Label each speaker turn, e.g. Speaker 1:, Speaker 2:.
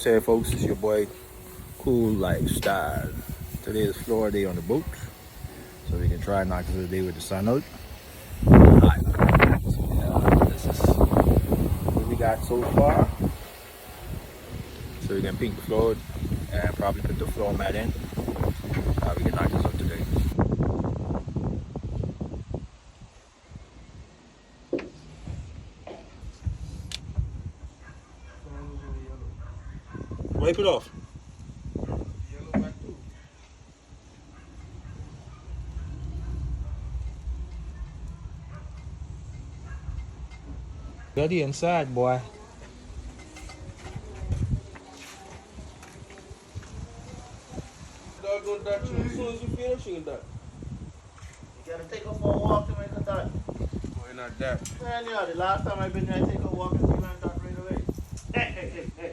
Speaker 1: said, folks, it's your boy Cool Lifestyle. Today is floor day on the boat, so we can try and knock this day with the sun out. Hot. So yeah, this is what we got so far. So we can paint the floor and probably put the floor mat in. We can knock this out today. Wipe it off. Got the inside, boy.
Speaker 2: As soon as you finish, you can duck.
Speaker 3: You gotta take her for a walk to make a dot.
Speaker 2: Why not that?
Speaker 3: Man, yeah, the last time I've been there, I take a walk and she went dot right away. Hey,